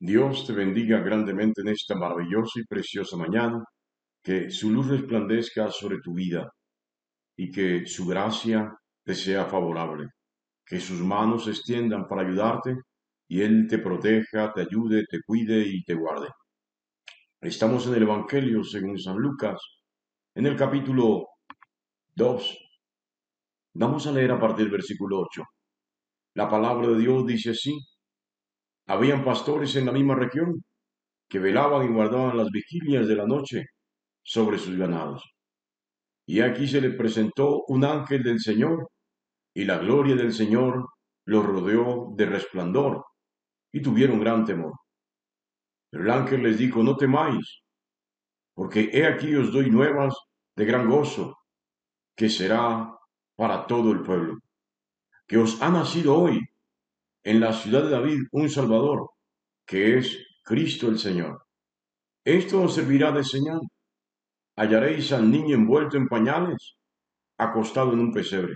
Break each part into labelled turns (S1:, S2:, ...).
S1: Dios te bendiga grandemente en esta maravillosa y preciosa mañana, que su luz resplandezca sobre tu vida y que su gracia te sea favorable, que sus manos se extiendan para ayudarte y Él te proteja, te ayude, te cuide y te guarde. Estamos en el Evangelio según San Lucas, en el capítulo 2. Vamos a leer a partir del versículo 8. La palabra de Dios dice así: habían pastores en la misma región que velaban y guardaban las vigilias de la noche sobre sus ganados. Y aquí se le presentó un ángel del Señor, y la gloria del Señor los rodeó de resplandor, y tuvieron gran temor. Pero el ángel les dijo: no temáis, porque he aquí os doy nuevas de gran gozo, que será para todo el pueblo, que os ha nacido hoy en la ciudad de David un Salvador, que es Cristo el Señor. Esto os servirá de señal: hallaréis al niño envuelto en pañales, acostado en un pesebre.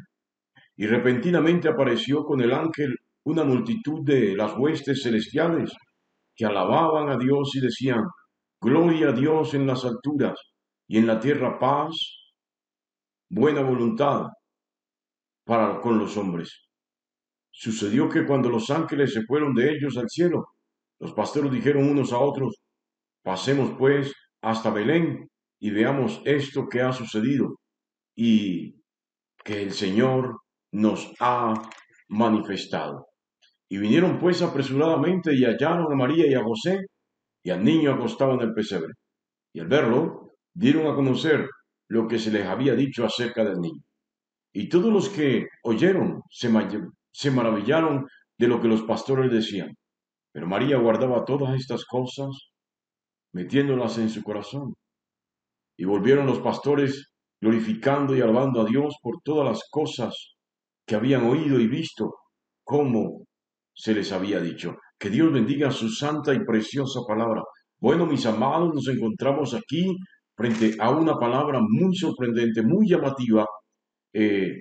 S1: Y repentinamente apareció con el ángel una multitud de las huestes celestiales que alababan a Dios y decían: gloria a Dios en las alturas y en la tierra paz, buena voluntad para con los hombres. Sucedió que cuando los ángeles se fueron de ellos al cielo, los pastores dijeron unos a otros: pasemos pues hasta Belén y veamos esto que ha sucedido y que el Señor nos ha manifestado. Y vinieron pues apresuradamente y hallaron a María y a José y al niño acostado en el pesebre. Y al verlo, dieron a conocer lo que se les había dicho acerca del niño. Y todos los que oyeron se maravillaron de lo que los pastores decían. Pero María guardaba todas estas cosas, metiéndolas en su corazón. Y volvieron los pastores glorificando y alabando a Dios por todas las cosas que habían oído y visto, como se les había dicho. Que Dios bendiga su santa y preciosa palabra. Bueno, mis amados, nos encontramos aquí frente a una palabra muy sorprendente, muy llamativa eh,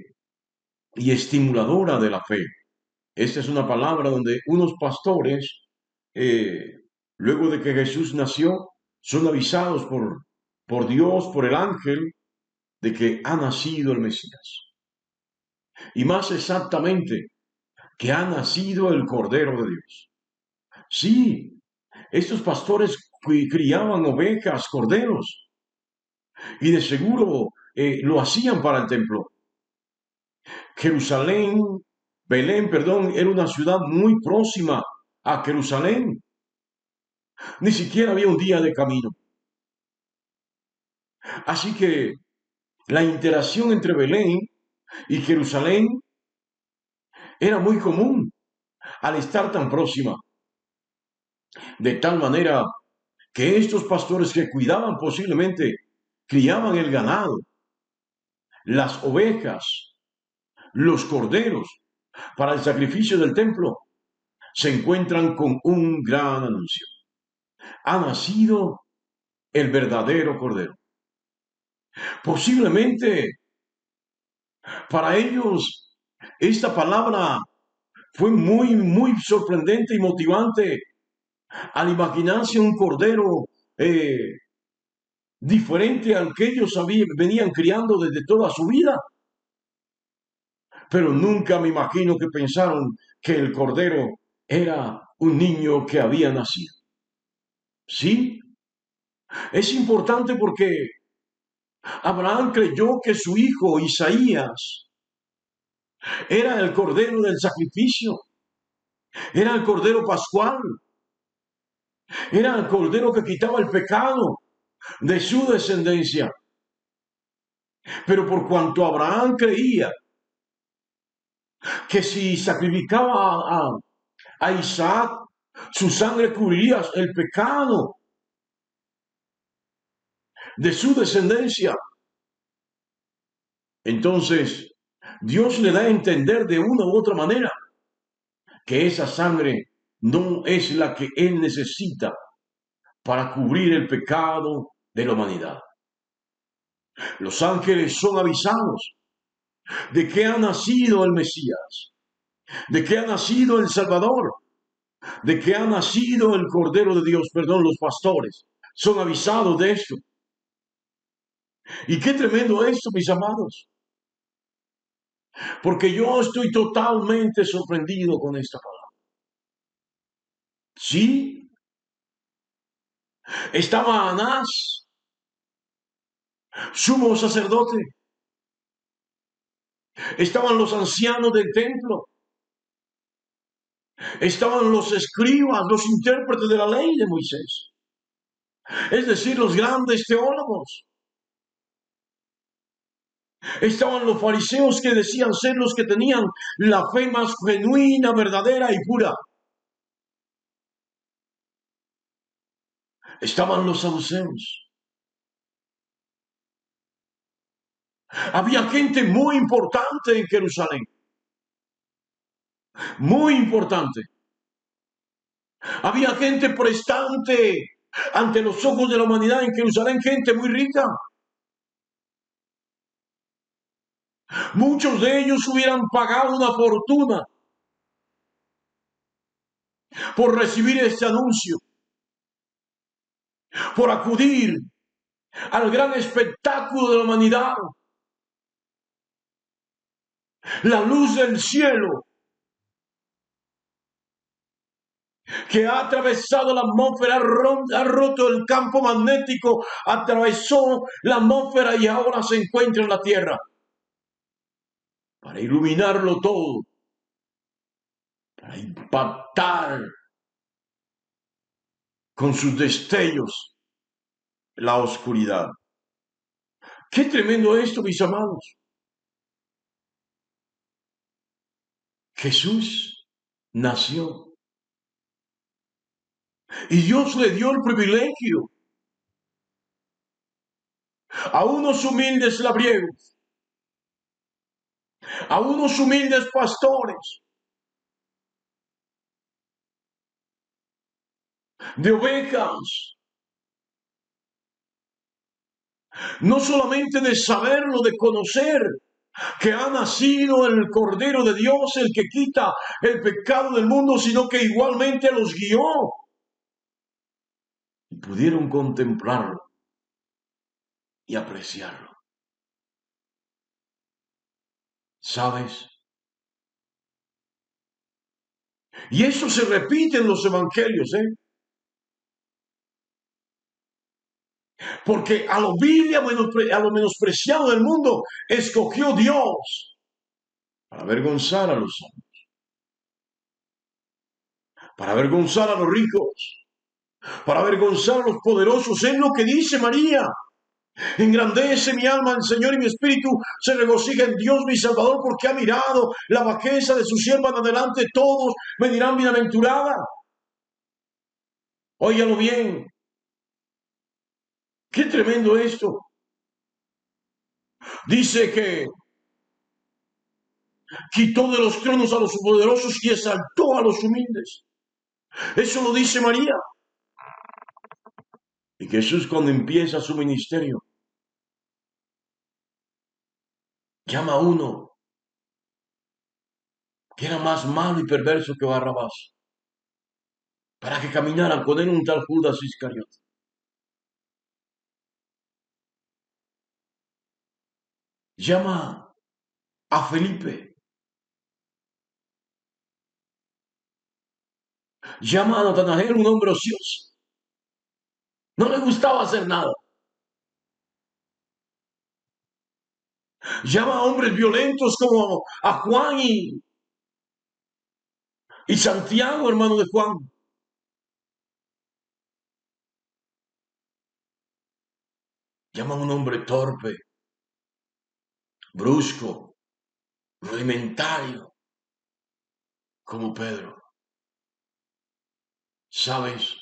S1: y estimuladora de la fe. Esta es una palabra donde unos pastores, eh, luego de que Jesús nació, son avisados por Dios, por el ángel, de que ha nacido el Mesías. Y más exactamente, que ha nacido el Cordero de Dios. Sí, estos pastores criaban ovejas, corderos, y de seguro lo hacían para el templo. Jerusalén, Belén, perdón, era una ciudad muy próxima a Jerusalén. Ni siquiera había un día de camino. Así que la interacción entre Belén y Jerusalén era muy común al estar tan próxima. De tal manera que estos pastores que cuidaban posiblemente, criaban el ganado, las ovejas, los corderos, para el sacrificio del templo, se encuentran con un gran anuncio. Ha nacido el verdadero cordero. Posiblemente para ellos esta palabra fue muy, muy sorprendente y motivante al imaginarse un cordero diferente al que ellos venían criando desde toda su vida. Pero nunca me imagino que pensaron que el cordero era un niño que había nacido. Sí, es importante porque Abraham creyó que su hijo Isaías era el cordero del sacrificio, era el cordero pascual, era el cordero que quitaba el pecado de su descendencia. Pero por cuanto Abraham creía que si sacrificaba a Isaac, su sangre cubriría el pecado de su descendencia, entonces Dios le da a entender de una u otra manera que esa sangre no es la que Él necesita para cubrir el pecado de la humanidad. Los ángeles son avisados de que ha nacido el Mesías, de que ha nacido el Salvador. de que ha nacido el Cordero de Dios, perdón, los pastores son avisados de esto. Y qué tremendo esto, mis amados, porque yo estoy totalmente sorprendido con esta palabra. Sí, estaba Anás, sumo sacerdote, estaban los ancianos del templo, estaban los escribas, los intérpretes de la ley de Moisés, es decir, los grandes teólogos. Estaban los fariseos que decían ser los que tenían la fe más genuina, verdadera y pura. Estaban los saduceos. Había gente muy importante en Jerusalén. Muy importante. Había gente prestante ante los ojos de la humanidad en Jerusalén, gente muy rica. Muchos de ellos hubieran pagado una fortuna por recibir este anuncio, por acudir al gran espectáculo de la humanidad, la luz del cielo que ha atravesado la atmósfera, ha roto el campo magnético, atravesó la atmósfera y ahora se encuentra en la Tierra para iluminarlo todo, para impactar con sus destellos la oscuridad. Qué tremendo esto, mis amados. Jesús nació y Dios le dio el privilegio a unos humildes labriegos, a unos humildes pastores de ovejas, no solamente de saberlo, de conocer que ha nacido el Cordero de Dios, el que quita el pecado del mundo, sino que igualmente los guió y pudieron contemplarlo y apreciarlo. ¿Sabes? Y eso se repite en los evangelios, porque a lo vil y a lo menospreciado del mundo escogió Dios para avergonzar a los hombres, para avergonzar a los ricos, para avergonzar a los poderosos. Es lo que dice María. Engrandece mi alma al Señor y mi espíritu se regocija en Dios mi Salvador, porque ha mirado la bajeza de su sierva. En adelante todos me dirán bienaventurada. Óigalo bien. Qué tremendo esto. Dice que quitó de los tronos a los poderosos y exaltó a los humildes. Eso lo dice María. Y Jesús, cuando empieza su ministerio, llama a uno que era más malo y perverso que Barrabás, para que caminaran con él un tal Judas Iscariote. Llama a Felipe. Llama a Natanael, un hombre ocioso. No le gustaba hacer nada. Llama a hombres violentos como a Juan y Santiago, hermano de Juan. Llama a un hombre torpe, brusco, rudimentario, como Pedro. ¿Sabes?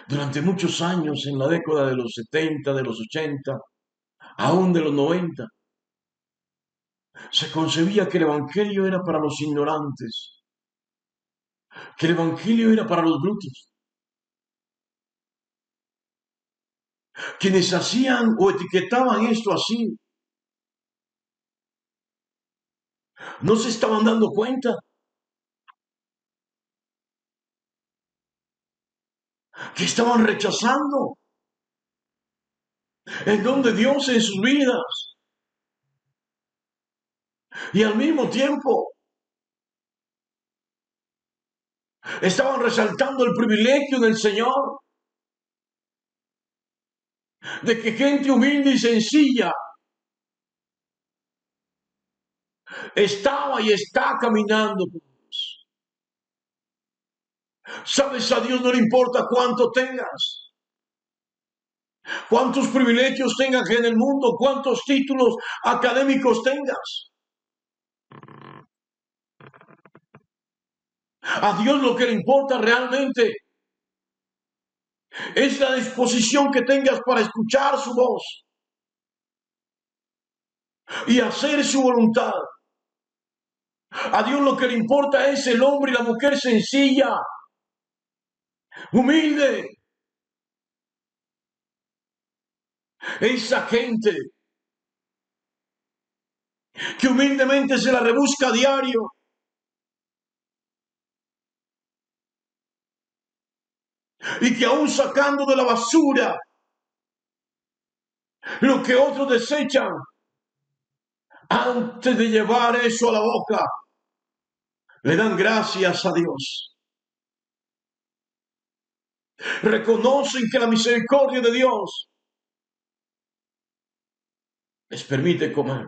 S1: Durante muchos años, en la década de los 70, de los 80, aún de los 90, se concebía que el Evangelio era para los ignorantes, que el Evangelio era para los brutos. Quienes hacían o etiquetaban esto así, no se estaban dando cuenta que estaban rechazando el don de Dios en sus vidas. Y al mismo tiempo estaban resaltando el privilegio del Señor, de que gente humilde y sencilla estaba y está caminando con Dios. Sabes, a Dios no le importa cuánto tengas, cuántos privilegios tengas en el mundo, cuántos títulos académicos tengas. A Dios lo que le importa realmente es la disposición que tengas para escuchar su voz y hacer su voluntad. A Dios lo que le importa es el hombre y la mujer sencilla, humilde. Esa gente que humildemente se la rebusca a diario, y que aún sacando de la basura lo que otros desechan, antes de llevar eso a la boca, le dan gracias a Dios. Reconocen que la misericordia de Dios les permite comer.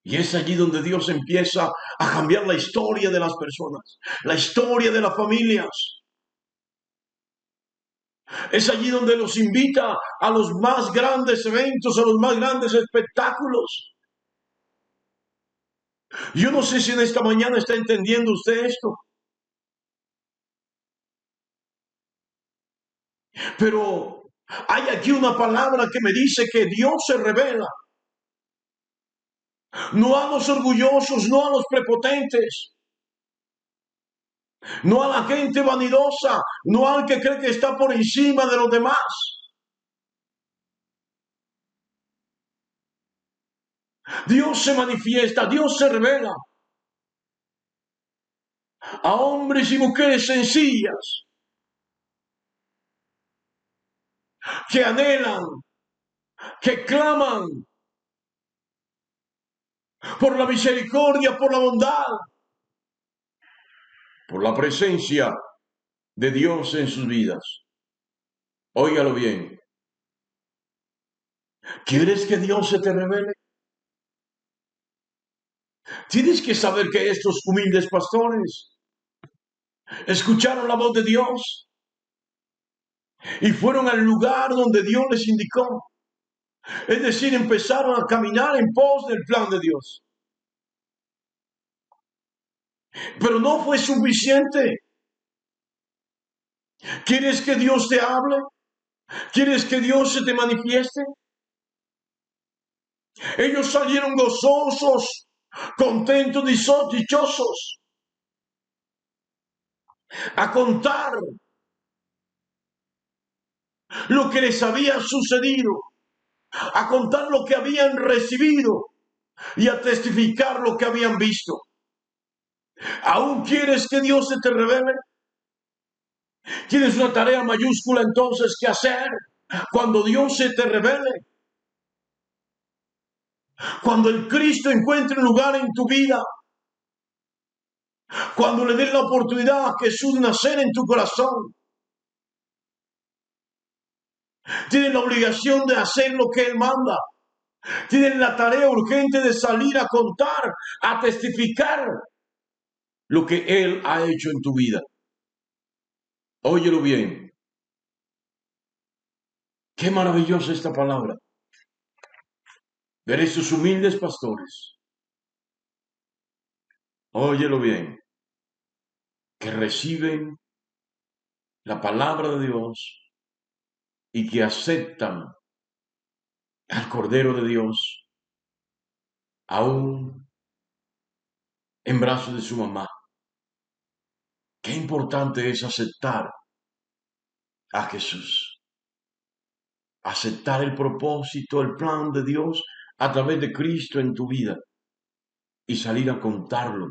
S1: Y es allí donde Dios empieza a cambiar la historia de las personas, la historia de las familias. Es allí donde los invita a los más grandes eventos, a los más grandes espectáculos. Yo no sé si en esta mañana está entendiendo usted esto, pero hay aquí una palabra que me dice que Dios se revela, no a los orgullosos, no a los prepotentes, no a la gente vanidosa, no al que cree que está por encima de los demás. Dios se manifiesta, Dios se revela a hombres y mujeres sencillas que anhelan, que claman por la misericordia, por la bondad, por la presencia de Dios en sus vidas. Óigalo bien. ¿Quieres que Dios se te revele? Tienes que saber que estos humildes pastores escucharon la voz de Dios y fueron al lugar donde Dios les indicó. Es decir, empezaron a caminar en pos del plan de Dios. Pero no fue suficiente. ¿Quieres que Dios te hable? ¿Quieres que Dios se te manifieste? Ellos salieron gozosos, contentos, dichosos, a contar lo que les había sucedido, a contar lo que habían recibido y a testificar lo que habían visto. ¿Aún quieres que Dios se te revele? Tienes una tarea mayúscula entonces que hacer cuando Dios se te revele. Cuando el Cristo encuentre un lugar en tu vida, cuando le des la oportunidad a Jesús de nacer en tu corazón, tienes la obligación de hacer lo que Él manda. Tienes la tarea urgente de salir a contar, a testificar lo que Él ha hecho en tu vida. Óyelo bien. Qué maravillosa esta palabra. Ver estos humildes pastores. Óyelo bien. Que reciben la palabra de Dios y que aceptan al Cordero de Dios aún en brazos de su mamá. Qué importante es aceptar a Jesús. Aceptar el propósito, el plan de Dios a través de Cristo en tu vida y salir a contarlo,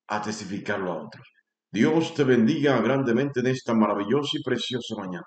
S1: a testificarlo a otros. Dios te bendiga grandemente en esta maravillosa y preciosa mañana.